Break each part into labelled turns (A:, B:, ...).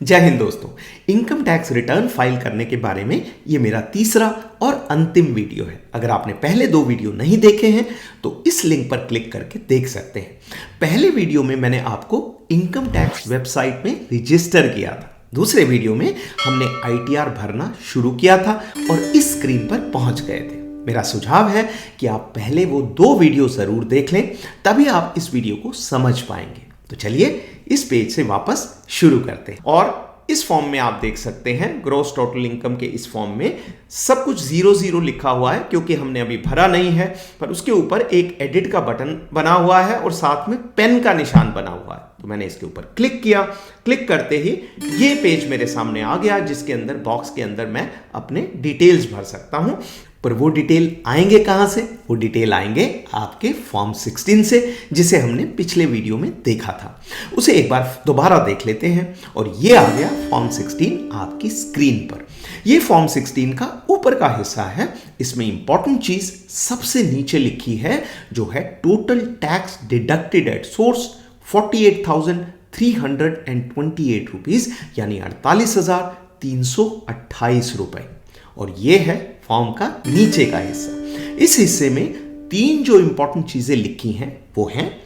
A: जय हिंद दोस्तों। Income tax return file करने के बारे में ये मेरा तीसरा और अंतिम वीडियो है। अगर आपने पहले दो वीडियो नहीं देखे हैं तो इस लिंक पर क्लिक करके देख सकते हैं। पहले वीडियो में मैंने आपको इनकम टैक्स वेबसाइट में रजिस्टर किया था। दूसरे वीडियो में हमने ITR भरना शुरू किया था और इस स्क्रीन पर पहुंच गए थे। मेरा सुझाव है कि आप पहले वो दो वीडियो जरूर देख लें, तभी आप इस वीडियो को समझ पाएंगे। तो चलिए इस पेज से वापस शुरू करते हैं। और इस फॉर्म में आप देख सकते हैं ग्रॉस टोटल इनकम के इस फॉर्म में सब कुछ 00 लिखा हुआ है, क्योंकि हमने अभी भरा नहीं है। पर उसके ऊपर एक एडिट का बटन बना हुआ है और साथ में पेन का निशान बना हुआ है। तो मैंने इसके ऊपर क्लिक किया। क्लिक करते ही ये पेज मेरे सामने आ गया, जिसके अंदर बॉक्स के अंदर मैं अपने डिटेल्स भर सकता हूं। पर वो डिटेल आएंगे कहां से? वो डिटेल आएंगे आपके फॉर्म 16 से, जिसे हमने पिछले वीडियो में देखा था। उसे एक बार दोबारा देख लेते हैं। और ये आ गया फॉर्म 16 आपकी स्क्रीन पर। ये फॉर्म 16 का ऊपर का हिस्सा है। इसमें इंपॉर्टेंट चीज सबसे नीचे लिखी है, जो है total tax deducted at source 48,328 rupees, यानी 48,328 रुपए। और ये है फॉर्म का नीचे का हिस्सा। इस हिस्से में तीन जो इंपॉर्टेंट चीजें लिखी हैं वो हैं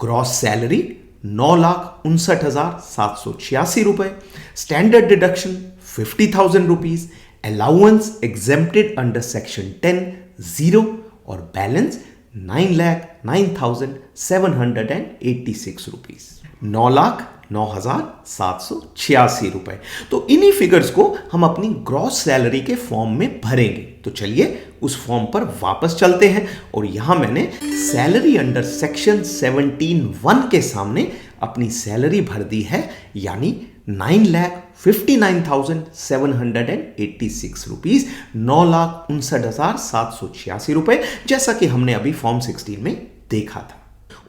A: ग्रॉस सैलरी 9,59,786 रुपए, standard deduction 50,000 rupees, allowance exempted under section 10 0 और बैलेंस 9,09,786 रुपीज, 9,09,786 रुपए। तो इन्हीं फिगर्स को हम अपनी ग्रॉस सैलरी के फॉर्म में भरेंगे। तो चलिए उस फॉर्म पर वापस चलते हैं। और यहां मैंने सैलरी अंडर सेक्शन 17(1) के सामने अपनी सैलरी भर दी है, यानी 9,59,786 रुपीज, 9,59,786 रुपए, जैसा कि हमने अभी फॉर्म 16 में देखा था।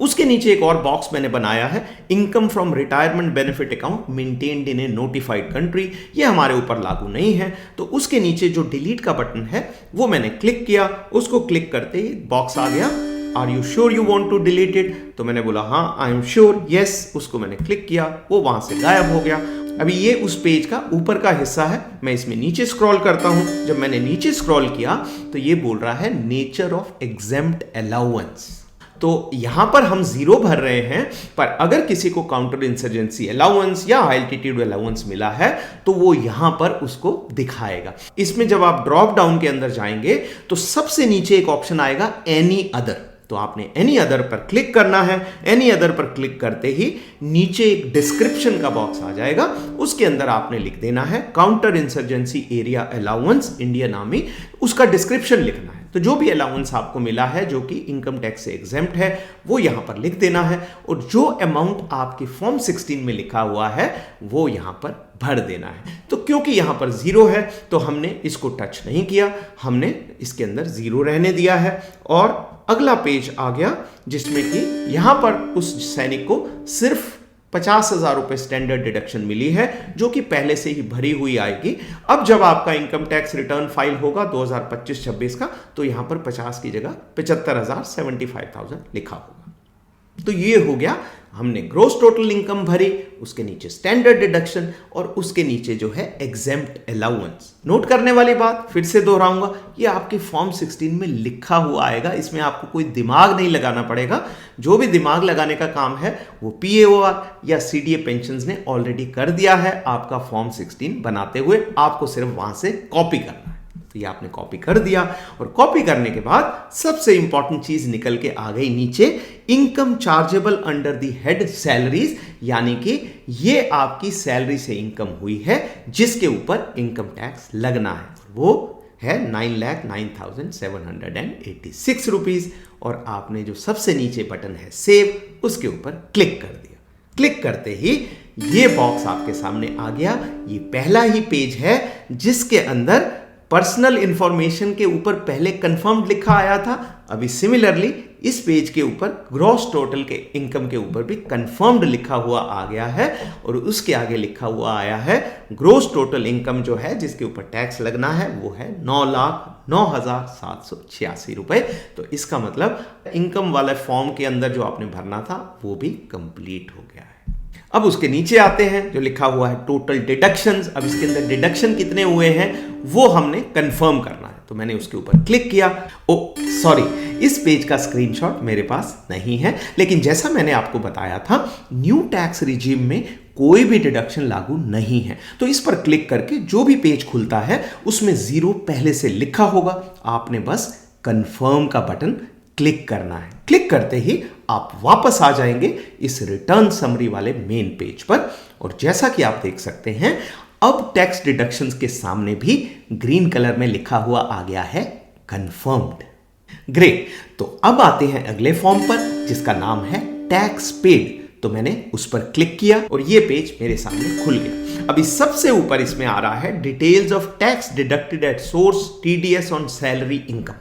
A: उसके नीचे एक और बॉक्स मैंने बनाया है, income from retirement benefit account maintained in A notified country. ये हमारे ऊपर लागू नहीं है। तो उसके नीचे जो डिलीट का बटन है वो मैंने क्लिक किया। उसको क्लिक करते ही बॉक्स आ गया, are you sure you want to delete it? तो मैंने बोला हाँ आई एम श्योर, यस। उसको मैंने क्लिक किया, वो वहां से गायब हो गया। अभी ये उस पेज का ऊपर का हिस्सा है। मैं इसमें नीचे स्क्रॉल करता हूं। जब मैंने नीचे स्क्रॉल किया तो ये बोल रहा है नेचर ऑफ एग्जेम्प्ट अलाउंस। तो यहां पर हम 0 भर रहे हैं, पर अगर किसी को काउंटर इंसर्जेंसी अलाउंस या एल्टीट्यूड अलाउंस मिला है तो वो यहां पर उसको दिखाएगा। इसमें जब आप ड्रॉप डाउन के अंदर जाएंगे तो सबसे नीचे एक ऑप्शन आएगा एनी अदर। तो आपने एनी अदर पर क्लिक करना है। एनी अदर पर क्लिक करते ही नीचे एक डिस्क्रिप्शन का बॉक्स आ जाएगा। उसके अंदर आपने लिख देना है counter insurgency area allowance Indian army, उसका डिस्क्रिप्शन लिखना है। तो जो भी अलाउंस आपको मिला है जो कि इनकम टैक्स से एग्जेम्प्ट है वो यहां पर लिख देना है। और जो अमाउंट आपके फॉर्म 16 में लिखा हुआ है वो यहां पर भर देना है। तो क्योंकि यहां पर 0 है तो हमने इसको टच नहीं किया, हमने इसके अंदर 0 रहने दिया है। और अगला पेज आ गया जिसमें कि यहां पर उस सैनिक को सिर्फ 50,000 रुपए स्टैंडर्ड डिडक्शन मिली है, जो कि पहले से ही भरी हुई आएगी। अब जब आपका इनकम टैक्स रिटर्न फाइल होगा 2025-26 का, तो यहां पर 50 की जगह 75,000 75,000 लिखा होगा। तो ये हो गया, हमने ग्रॉस टोटल इनकम भरी, उसके नीचे स्टैंडर्ड डिडक्शन और उसके नीचे जो है एग्जेम्प्ट अलाउंस। नोट करने वाली बात फिर से दोहराऊंगा, ये आपके फॉर्म 16 में लिखा हुआ आएगा। इसमें आपको कोई दिमाग नहीं लगाना पड़ेगा। जो भी दिमाग लगाने का काम है वो PAOR या CDA पेंशंस ने ऑलरेडी कर दिया है आपका फॉर्म 16 बनाते हुए। आपको सिर्फ वहां से कॉपी करना है। तो ये आपने कॉपी कर दिया। और कॉपी करने के बाद सबसे इंपॉर्टेंट चीज निकल के आ गई नीचे, income chargeable under the head salaries, यानी कि ये आपकी सैलरी से इनकम हुई है जिसके ऊपर इनकम टैक्स लगना है। वो है 9,09,786 रुपीज। और आपने जो सबसे नीचे बटन है सेव, उसके ऊपर क्लिक कर दिया। क्लिक करते ही ये बॉक्स आपके सामने आ गया। ये पहला ही पेज है जिसके अंदर पर्सनल इंफॉर्मेशन के ऊपर पहले कंफर्म्ड लिखा आया था। अभी सिमिलरली इस पेज के ऊपर ग्रॉस टोटल के इनकम के ऊपर भी कंफर्म्ड लिखा हुआ आ गया है। और उसके आगे लिखा हुआ आया है ग्रॉस टोटल इनकम जो है जिसके ऊपर टैक्स लगना है वो है 9,09,786 रुपए। तो इसका मतलब इनकम वाले फॉर्म के अंदर जो आपने भरना था वो भी कंप्लीट हो गया है। अब उसके नीचे आते हैं जो लिखा हुआ है टोटल डिडक्शंस। अब इसके अंदर डिडक्शन कितने हुए हैं वो हमने कंफर्म करना है, तो मैंने उसके ऊपर क्लिक किया। ओ सॉरी, इस पेज का स्क्रीनशॉट मेरे पास नहीं है, लेकिन जैसा मैंने आपको बताया था न्यू टैक्स रिजीम में कोई भी डिडक्शन लागू नहीं है। तो इस पर क्लिक करके जो भी पेज खुलता है उसमें 0 पहले से लिखा होगा, आपने बस कंफर्म का बटन क्लिक करना है। क्लिक करते ही आप वापस आ जाएंगे इस रिटर्न समरी वाले मेन पेज पर, और जैसा कि आप देख सकते हैं अब टैक्स डिडक्शंस के सामने भी ग्रीन कलर में लिखा हुआ आ गया है कंफर्म्ड। ग्रेट, तो अब आते हैं अगले फॉर्म पर जिसका नाम है टैक्स पेड। तो मैंने उस पर क्लिक किया और ये पेज मेरे सामने खुल गया। अभी सबसे ऊपर इसमें आ रहा है details of tax deducted at source TDS on salary income.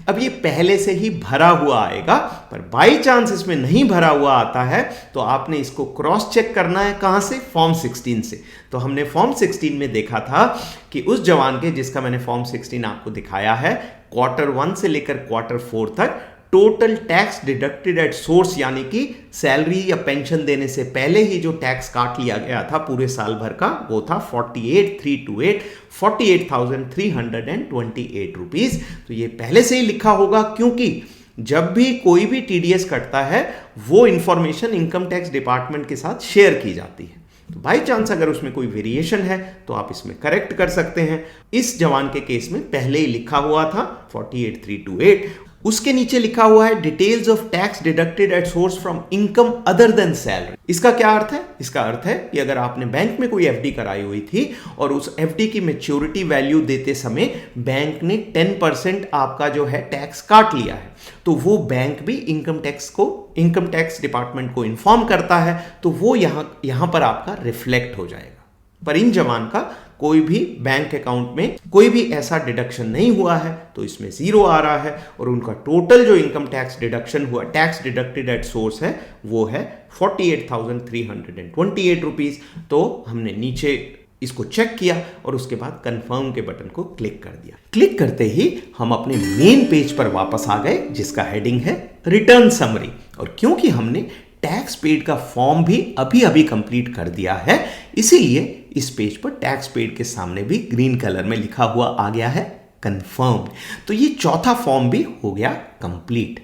A: अब ये पहले से ही भरा हुआ आएगा, पर बाई चांस इसमें नहीं भरा हुआ आता है तो आपने इसको क्रॉस चेक करना है। कहां से? फॉर्म 16 से। तो हमने फॉर्म 16 में देखा था कि उस जवान के जिसका मैंने फॉर्म 16 आपको दिखाया है, क्वार्टर 1 से लेकर क्वार्टर 4 तक total tax deducted at source, यानी कि सैलरी या पेंशन देने से पहले ही जो टैक्स काट लिया गया था पूरे साल भर का, वो था 48,328 रुपीज। तो ये पहले से ही लिखा होगा, क्योंकि जब भी कोई भी टीडीएस कटता है वो इंफॉर्मेशन इनकम टैक्स डिपार्टमेंट के साथ शेयर की जाती है। तो बाई चांस अगर उसमें कोई वेरिएशन है तो आप इसमें करेक्ट कर सकते हैं। इस जवान के केस में पहले ही लिखा हुआ था 48,328। उसके नीचे लिखा हुआ है details of tax deducted at source from income other than salary. इसका क्या अर्थ है? इसका अर्थ है कि अगर आपने बैंक में कोई एफडी कराई हुई थी और उस एफडी की मैच्योरिटी वैल्यू देते समय बैंक ने 10% आपका जो है टैक्स काट लिया है, तो वो बैंक भी इनकम टैक्स डिपार्टमेंट को इन्फॉर्म करता है, तो वो यहां पर आपका रिफ्लेक्ट हो जाएगा। पर इन जवान का कोई भी बैंक अकाउंट में कोई भी ऐसा डिडक्शन नहीं हुआ है, तो इसमें 0 आ रहा है, और उनका टोटल जो इनकम टैक्स डिडक्शन हुआ, टैक्स डिडक्टेड एट सोर्स है, वो है 48,328 रुपीज। तो हमने नीचे इसको चेक किया और उसके बाद कंफर्म के बटन को क्लिक कर दिया। क्लिक करते ही हम अपने मेन पेज पर वापस आ गए जिसका हेडिंग है रिटर्न समरी। और क्योंकि हमने टैक्स पेड का फॉर्म भी अभी कंप्लीट कर दिया है, इसीलिए इस पेज पर टैक्स पेड के सामने भी ग्रीन कलर में लिखा हुआ आ गया है कंफर्म्ड। तो ये चौथा फॉर्म भी हो गया कंप्लीट।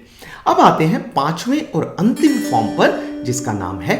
A: अब आते हैं पांचवें और अंतिम फॉर्म पर जिसका नाम है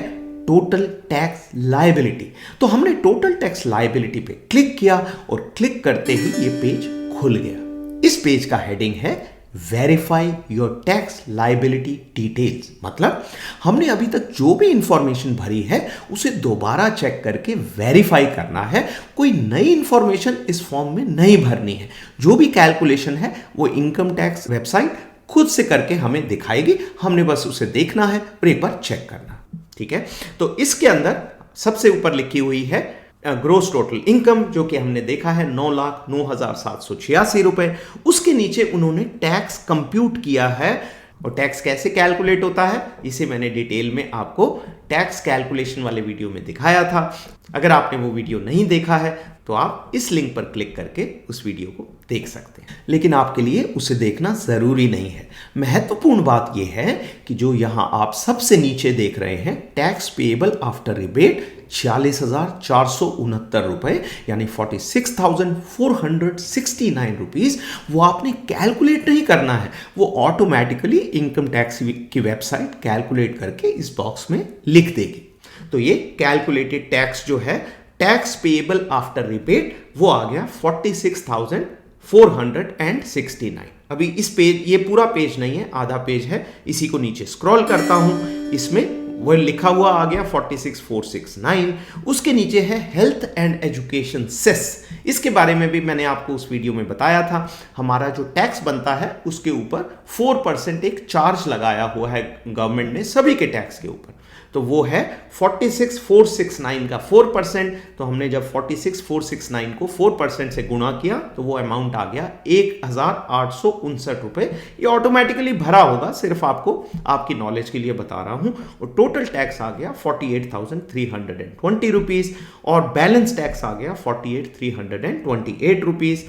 A: टोटल टैक्स लायबिलिटी। तो हमने टोटल टैक्स लायबिलिटी पे क्लिक किया और क्लिक करते ही ये पेज खुल गया। इस पेज का हेडिंग है verify your tax liability details. मतलब हमने अभी तक जो भी इंफॉर्मेशन भरी है उसे दोबारा चेक करके वेरीफाई करना है। कोई नई इंफॉर्मेशन इस फॉर्म में नहीं भरनी है। जो भी कैलकुलेशन है वो इनकम टैक्स वेबसाइट खुद से करके हमें दिखाएगी, हमने बस उसे देखना है और एक बार चेक करना। ठीक है, तो इसके अंदर सबसे ऊपर लिखी हुई है ग्रोस टोटल इनकम, जो कि हमने देखा है 9,09,786 रुपए। उसके नीचे उन्होंने टैक्स कंप्यूट किया है, और टैक्स कैसे कैलकुलेट होता है इसे मैंने डिटेल में आपको टैक्स कैलकुलेशन वाले वीडियो में दिखाया था। अगर आपने वो वीडियो नहीं देखा है तो आप इस लिंक पर क्लिक करके उस वीडियो को देख सकते हैं, लेकिन आपके लिए उसे देखना जरूरी नहीं है। महत्वपूर्ण बात यह है कि जो यहां आप सबसे नीचे देख रहे हैं टैक्स पेएबल आफ्टर रिबेट 46,469 रुपए यानी 46,469 रुपीज, वो आपने कैलकुलेट नहीं करना है, वो ऑटोमेटिकली इनकम टैक्स की वेबसाइट कैलकुलेट करके इस बॉक्स में लिख देगी। तो ये कैलकुलेटेड टैक्स जो है टैक्स पेएबल आफ्टर रिबेट वो आ गया 46,469। अभी इस पेज, ये पूरा पेज नहीं है, आधा पेज है, इसी को नीचे स्क्रॉल करता हूं, इसमें वो लिखा हुआ आ गया 46,469। उसके नीचे है हेल्थ एंड एजुकेशन सेस। इसके बारे में भी मैंने आपको उस वीडियो में बताया था। हमारा जो टैक्स बनता है उसके ऊपर 4% एक चार्ज लगाया हुआ है गवर्नमेंट ने सभी के टैक्स के ऊपर, तो वो है 46,469 का 4%। तो हमने जब 46,469 को 4% से गुणा किया तो वो अमाउंट आ गया 1,859 रुपए। ये ऑटोमेटिकली भरा होगा, सिर्फ आपको आपकी नॉलेज के लिए बता रहा हूं। और टोटल टैक्स आ गया 48,320 रुपीज और बैलेंस टैक्स आ गया 48,328 रुपीज।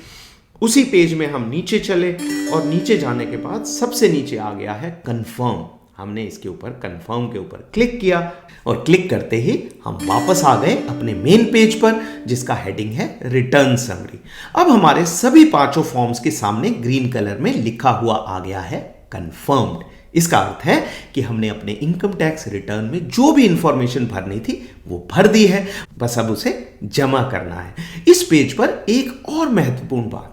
A: उसी पेज में हम नीचे चले और नीचे जाने के बाद सबसे नीचे आ गया है कंफर्म। हमने इसके ऊपर कंफर्म के ऊपर क्लिक किया और क्लिक करते ही हम वापस आ गए अपने मेन पेज पर, जिसका हेडिंग है रिटर्न समरी। अब हमारे सभी पांचों फॉर्म्स के सामने ग्रीन कलर में लिखा हुआ आ गया है कंफर्म्ड। इसका अर्थ है कि हमने अपने इनकम टैक्स रिटर्न में जो भी इंफॉर्मेशन भरनी थी वो भर दी है, बस अब उसे जमा करना है। इस पेज पर एक और महत्वपूर्ण बात,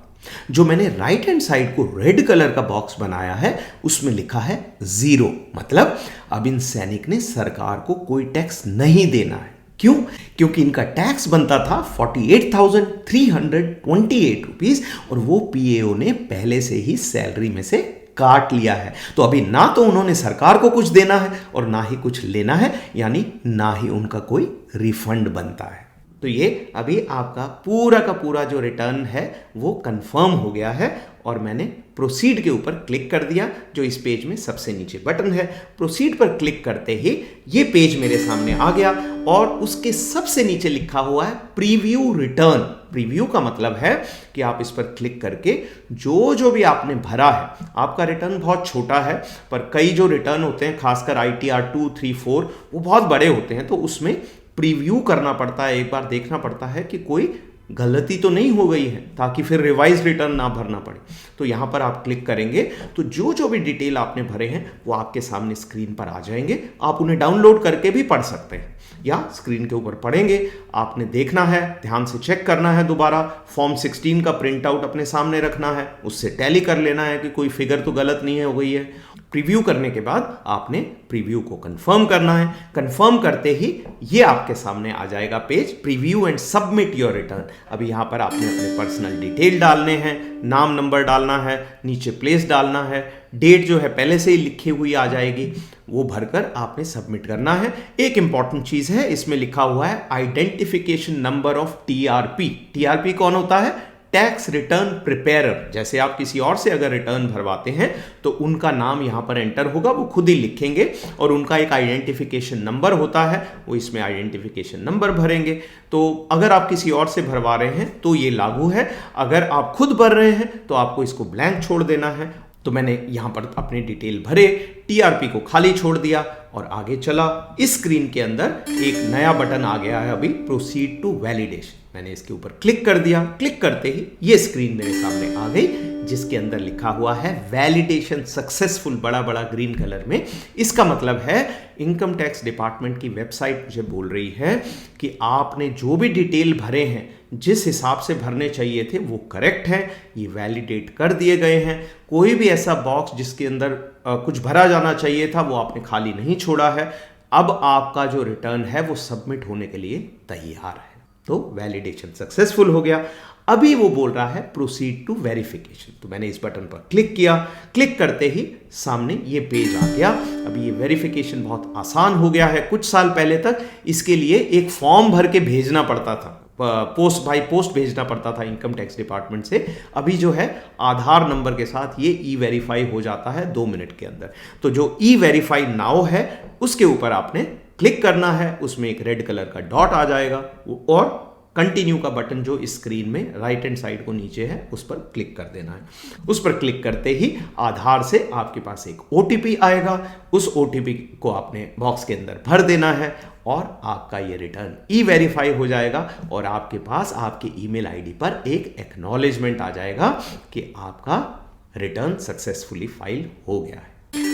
A: जो मैंने राइट हैंड साइड को रेड कलर का बॉक्स बनाया है उसमें लिखा है 0, मतलब अब इन सैनिक ने सरकार को कोई टैक्स नहीं देना है। क्यों? क्योंकि इनका टैक्स बनता था 48,328 रुपीज और वो पीएओ ने पहले से ही सैलरी में से काट लिया है। तो अभी ना तो उन्होंने सरकार को कुछ देना है और ना ही कुछ लेना है, यानी ना ही उनका कोई रिफंड बनता है। तो ये अभी आपका पूरा का पूरा जो रिटर्न है वो कंफर्म हो गया है और मैंने प्रोसीड के ऊपर क्लिक कर दिया, जो इस पेज में सबसे नीचे बटन है। प्रोसीड पर क्लिक करते ही ये पेज मेरे सामने आ गया और उसके सबसे नीचे लिखा हुआ है प्रीव्यू रिटर्न। प्रीव्यू का मतलब है कि आप इस पर क्लिक करके जो भी आपने भरा है, आपका रिटर्न बहुत छोटा है पर कई जो रिटर्न होते हैं खासकर ITR 2, 3, 4 वो बहुत बड़े होते हैं, तो उसमें प्रीव्यू करना पड़ता है, एक बार देखना पड़ता है कि कोई गलती तो नहीं हो गई है ताकि फिर रिवाइज रिटर्न ना भरना पड़े। तो यहां पर आप क्लिक करेंगे तो जो भी डिटेल आपने भरे हैं वो आपके सामने स्क्रीन पर आ जाएंगे। आप उन्हें डाउनलोड करके भी पढ़ सकते हैं या स्क्रीन के ऊपर पढ़ेंगे। आपने देखना है, ध्यान से चेक करना है, दोबारा फॉर्म 16 का प्रिंट आउट अपने सामने रखना है, उससे टैली कर लेना है कि कोई फिगर तो गलत नहीं हो गई है। प्रीव्यू करने के बाद आपने प्रीव्यू को कंफर्म करना है। कंफर्म करते ही ये आपके सामने आ जाएगा page preview and submit your return. अभी यहाँ पर आपने अपने पर्सनल डिटेल डालने हैं, नाम नंबर डालना है, नीचे प्लेस डालना है, डेट जो है पहले से ही लिखी हुई आ जाएगी, वो भरकर आपने सबमिट करना है। एक इंपॉर्टेंट चीज है, इसमें लिखा हुआ है identification number of TRP। TRP कौन होता है? Tax return preparer. जैसे आप किसी और से अगर रिटर्न भरवाते हैं तो उनका नाम यहां पर एंटर होगा, वो खुद ही लिखेंगे और उनका एक आइडेंटिफिकेशन नंबर होता है, वो इसमें आइडेंटिफिकेशन नंबर भरेंगे। तो अगर आप किसी और से भरवा रहे हैं तो ये लागू है, अगर आप खुद भर रहे हैं तो आपको इसको ब्लैंक छोड़ देना है। तो मैंने यहां पर अपने डिटेल भरे, TRP को खाली छोड़ दिया और आगे चला। इस स्क्रीन के अंदर एक नया बटन आ गया है अभी, प्रोसीड टू वैलिडेशन। मैंने इसके ऊपर क्लिक कर दिया। क्लिक करते ही ये स्क्रीन मेरे सामने आ गई जिसके अंदर लिखा हुआ है वैलिडेशन सक्सेसफुल, बड़ा बड़ा ग्रीन कलर में। इसका मतलब है इनकम टैक्स डिपार्टमेंट की वेबसाइट मुझे बोल रही है कि आपने जो भी डिटेल भरे हैं, जिस हिसाब से भरने चाहिए थे वो करेक्ट है, ये वैलिडेट कर दिए गए हैं। कोई भी ऐसा बॉक्स जिसके अंदर कुछ भरा जाना चाहिए था वो आपने खाली नहीं छोड़ा है। अब आपका जो रिटर्न है वो सबमिट होने के लिए तैयार है। तो वैलिडेशन सक्सेसफुल हो गया। अभी वो बोल रहा है प्रोसीड टू वेरिफिकेशन, तो मैंने इस बटन पर क्लिक किया। क्लिक करते ही सामने ये पेज आ गया। अभी ये वेरिफिकेशन बहुत आसान हो गया है। कुछ साल पहले तक इसके लिए एक फॉर्म भर के भेजना पड़ता था, पोस्ट बाय पोस्ट भेजना पड़ता था इनकम टैक्स डिपार्टमेंट से। अभी जो है आधार नंबर के साथ ये E-वेरीफाई हो जाता है 2 मिनट के अंदर। तो जो E-वेरीफाई नाउ है उसके ऊपर आपने क्लिक करना है, उसमें एक रेड कलर का डॉट आ जाएगा और कंटिन्यू का बटन जो इस स्क्रीन में राइट हैंड साइड को नीचे है उस पर क्लिक कर देना है। उस पर क्लिक करते ही आधार से आपके पास एक OTP आएगा। उस OTP को आपने बॉक्स के अंदर भर देना है और आपका ये रिटर्न E-वेरीफाई हो जाएगा और आपके पास आपके ईमेल आईडी पर एक एक्नॉलेजमेंट आ जाएगा कि आपका रिटर्न सक्सेसफुली फाइल हो गया है।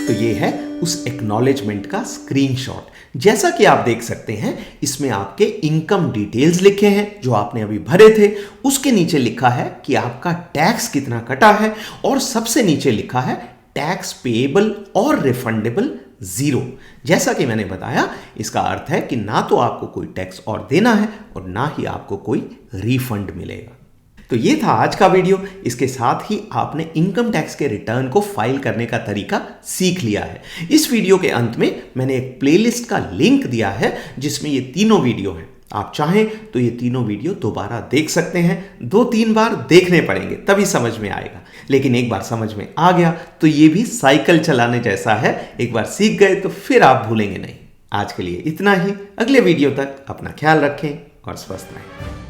A: तो ये है उस एक्नॉलेजमेंट का स्क्रीनशॉट। जैसा कि आप देख सकते हैं इसमें आपके इनकम डिटेल्स लिखे हैं जो आपने अभी भरे थे। उसके नीचे लिखा है कि आपका टैक्स कितना कटा है और सबसे नीचे लिखा है टैक्स पेएबल और रिफंडेबल 0। जैसा कि मैंने बताया, इसका अर्थ है कि ना तो आपको कोई टैक्स और देना है और ना ही आपको कोई रिफंड मिलेगा। तो ये था आज का वीडियो। इसके साथ ही आपने इनकम टैक्स के रिटर्न को फाइल करने का तरीका सीख लिया है। इस वीडियो के अंत में मैंने एक प्लेलिस्ट का लिंक दिया है जिसमें ये तीनों वीडियो हैं। आप चाहें तो ये तीनों वीडियो दोबारा देख सकते हैं, 2-3 बार देखने पड़ेंगे तभी समझ में आएगा। लेकिन एक बार समझ में आ गया तो ये भी साइकिल चलाने जैसा है, एक बार सीख गए तो फिर आप भूलेंगे नहीं। आज के लिए इतना ही। अगले वीडियो तक अपना ख्याल रखें और स्वस्थ रहें।